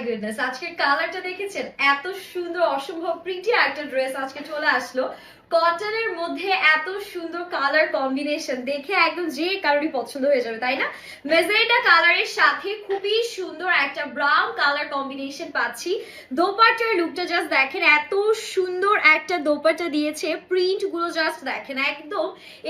Goodness, আজকের কালারটা দেখেছেন? এত সুন্দর অসম্ভব প্রিটি একটা ড্রেস আজকে চলে আসলো কটনের মধ্যে। এত সুন্দর কালার কম্বিনেশন দেখে একদম যে কারোরই পছন্দ হয়ে যাবে, তাই না? মেজেন্টা কালারের সাথে খুবই সুন্দর একটা ব্রাউন কালার কম্বিনেশন পাচ্ছি। দোপাট্টার লুকটা জাস্ট দেখেন, এত সুন্দর একটা দোপাট্টা দিয়েছে। প্রিন্ট গুলো জাস্ট দেখেন, একদম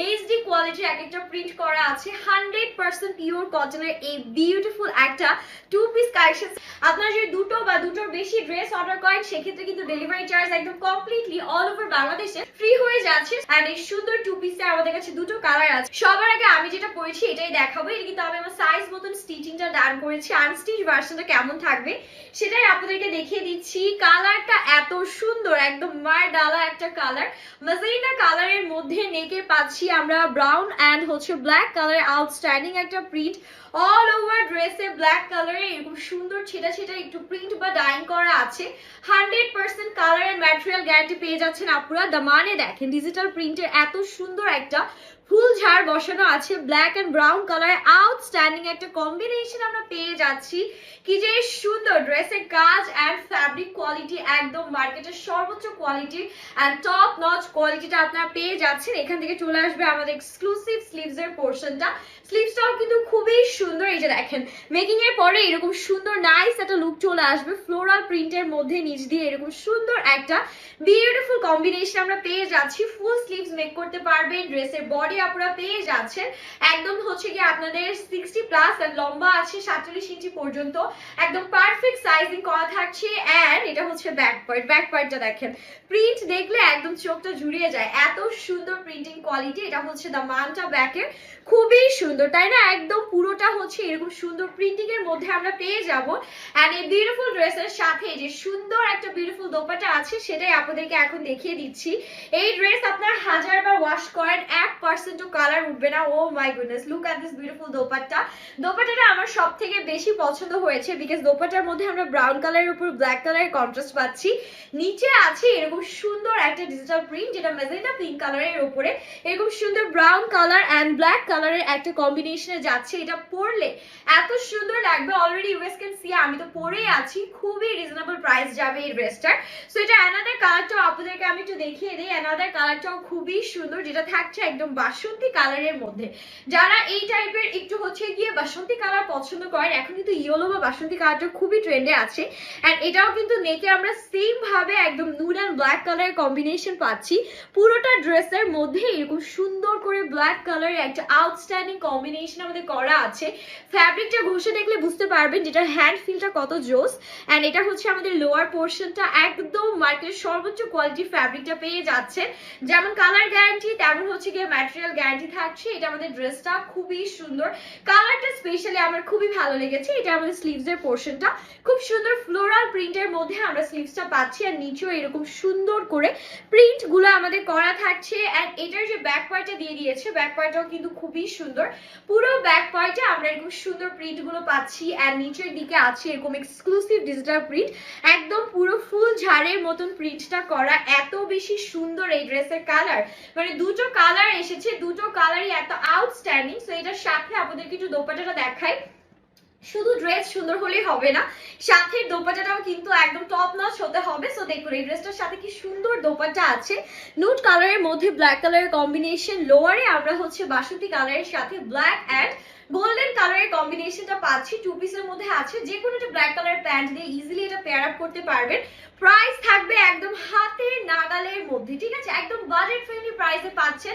এইচডি কোয়ালিটির এক একটা প্রিন্ট করা আছে। 100% পিওর কটনের এই বিউটিফুল একটা টু পিস কালেকশন। আপনারা যদি দুটো বা দুটোর বেশি ড্রেস অর্ডার করেন সেক্ষেত্রে কিন্তু ডেলিভারি চার্জ একদম কমপ্লিটলি অল ওভার বাংলাদেশে ফ্রি হয়ে যাচ্ছে। এন্ড এই সুন্দর টু পিসে আমাদের কাছে দুটো কালার আছে। সবার আগে আমি যেটা পরেছি এটাই দেখাবো। এটা কিন্তু আমি আমার সাইজ মতন স্টিচিংটা ডান করেছি। আনস্টিচ ভার্সনটা কেমন থাকবে সেটাই আপনাদেরকে দেখিয়ে দিচ্ছি। কালারটা এত সুন্দর, একদম মার ডালা একটা কালার। মেজেন্টা কালারের মধ্যে নেকে পাচ্ছি আমরা ব্রাউন এন্ড হচ্ছে ব্ল্যাক কালার আউটস্ট্যান্ডিং একটা প্রিন্ট। অল ওভার ড্রেসে ব্ল্যাক কালারে এরকম সুন্দর ছেটা ছেটা একটু প্রিন্ট বা ডাইং করা আছে। 100% কালার এন্ড ম্যাটেরিয়াল গ্যারান্টি পেয়ে যাচ্ছেন আপনারা। দামানে দেখেন ডিজিটাল প্রিন্টের এত সুন্দর একটা ফুল ঝাড় বসানো আছে। Black and brown colour outstanding একটা কম্বিনেশন আমরা পেয়ে যাচ্ছি। কি যে সুন্দর ড্রেসের কাজ এন্ড ফ্যাব্রিক কোয়ালিটি একদম মার্কেটের সর্বোচ্চ কোয়ালিটি এন্ড টপ নচ কোয়ালিটিটা আপনারা পেয়ে যাচ্ছেন। এখান থেকে চলে আসবে আমাদের এক্সক্লুসিভ স্লিভস এর পোর্শনটা। স্লিভসটাও কিন্তু খুবই সুন্দর। এই যে দেখেন মেকিং এর পরে এরকম সুন্দর নাইস একটা লুক চলে আসবে। ফ্লোরাল প্রিন্টের মধ্যে নিচ দিয়ে এরকম সুন্দর একটা বিউটিফুল কম্বিনেশন আমরা পেয়ে যাচ্ছি। ফুল স্লিভস মেক করতে পারবেন। ড্রেসের বডি আপনারা পেয়ে যাচ্ছেন একদম হচ্ছে কি আপনাদের 60+ আর লম্বা আছে 47 ইঞ্চি পর্যন্ত। একদম পারফেক্ট সাইজিং করা থাকছে। এন্ড এটা হচ্ছে ব্যাক পার্ট। ব্যাক পার্টটা দেখেন, প্রিন্ট দেখলে একদম চোখটা জুড়িয়ে যায়। এত সুন্দর প্রিন্টিং কোয়ালিটি। এটা হচ্ছে দামানটা ব্যাকের, খুবই সুন্দর তাই না? একদম পুরোটা হচ্ছে এরকম সুন্দর প্রিন্টিং এর মধ্যে আমরা পেয়ে যাব। এন্ড এই বিউটিফুল ড্রেসের সাথে যে সুন্দর একটা বিউটিফুল দোপাট্টা আছে সেটাই আপনাদেরকে এখন দেখিয়ে দিচ্ছি। এই ড্রেস আপনার 1000 বার ওয়াশ করেন 1% ও কালার উঠবে না। Oh my goodness, look at this beautiful dupatta. দোপাট্টাটা আমার সবথেকে বেশি পছন্দ হয়েছে বিকজ দোপাট্টার মধ্যে আমরা ব্রাউন কালারের উপর ব্ল্যাক কালারের কন্ট্রাস্ট পাচ্ছি। নিচে আছে এরকম সুন্দর একটা ডিজিটাল প্রিন্ট যেটা মেজেন্টা পিঙ্ক কালারের উপরে এরকম সুন্দর ব্রাউন কালার এন্ড ব্ল্যাক কালারের একটা কম্বিনেশনে যাচ্ছে। এটা পরলে এত সুন্দর লাগবে। অলরেডি ইউএস ক্যান সি আমি তো পরেই আছি। খুবই রিজনেবল প্রাইস যাবে এই ড্রেসটার। সো এটা অ্যানাদার কালারটাও আপনাদেরকে আমি একটু দেখিয়ে দিই। অ্যানাদার কালারটাও খুবই সুন্দর, যেটা থাকছে একদম বাসন্তী কালারের মধ্যে। যারা এই টাইপের একটু হচ্ছে গিয়ে বাসন্তী কালার পছন্দ করেন, এখন কিন্তু ইয়েলো বা বাসন্তী কালারটা খুবই ট্রেন্ডে আছে। এন্ড এটাও কিন্তু নেকে আমরা সেম ভাবে একদম নুড এন্ড ব্ল্যাক কালারের কম্বিনেশন পাচ্ছি। পুরোটা ড্রেসের মধ্যে এরকম সুন্দর করে ব্ল্যাক কালারের একটা আউটস্ট্যান্ডিং কম্বিনেশন আমাদের করা আছে। ফ্যাব্রিকটা ঘষে দেখলে বুঝতে পারবেন যেটার হ্যান্ড ফিলটা কত জোস। এন্ড এটা হচ্ছে আমাদের লোয়ার পোর্শনটা একদম মার্কেটের সর্বোচ্চ কোয়ালিটি ফ্যাব্রিকটা পেয়ে যাচ্ছে। যেমন কালার গ্যারান্টি তেমন হচ্ছে গিয়ে ম্যাটেরিয়াল গ্যারান্টি থাকছে। এটা আমাদের ড্রেসটা খুবই সুন্দর। কালারটা স্পেশালি আমার খুবই ভালো লেগেছে। এটা আমাদের স্লিভস এর পোর্শনটা খুব সুন্দর ফ্লোরাল প্রিন্টের মধ্যে আমরা স্লিভসটা পাচ্ছি। আর নিচেও এরকম সুন্দর করে প্রিন্ট গুলো আমাদের করা থাকছে। এন্ড এটার যে ব্যাক পার্টটা দিয়ে দিয়েছে ব্যাক পার্টটাও কিন্তু খুবই সুন্দর। পুরো ব্যাক পার্টে আমরা এরকম সুন্দর প্রিন্ট গুলো পাচ্ছি। এন্ড নিচের দিকে আছে এরকম এক্সক্লুসিভ ডিজিটাল প্রিন্ট। একদম পুরো ফুল ঝাড়ের মতন প্রিন্টটা করা। এত বেশি সুন্দর এই ড্রেসের কালার, মানে দুটো কালার এসেছে, দুটো কালারই এত আউটস্ট্যান্ডিং। সো এটার সাথে আপনাদেরকে একটু দোপাট্টাটা দেখাই। শুধু ড্রেস সুন্দর হলেই হবে না, সাথে দোপাট্টাটাও কিন্তু একদম টপ নচ হতে হবে। সো দেখুন এই ড্রেসটার সাথে কি সুন্দর দোপাট্টা আছে। নুড কালারের মধ্যে ব্ল্যাক কালারের কম্বিনেশন। লোয়ারে আমরা হচ্ছে বাসন্তী কালারের সাথে ব্ল্যাক এন্ড গোল্ডেন কালারের কম্বিনেশনটা পাচ্ছি। টু পিসের মধ্যে আছে। যে কোনো একটা ব্ল্যাক কালার প্যান্ট দিয়ে ইজিলি এটা পেয়ার আপ করতে পারবেন। প্রাইস থাকবে একদম হাতের নাগালের মধ্যে, ঠিক আছে? একদম বাজেট ফ্রেন্ডলি প্রাইসে পাচ্ছেন।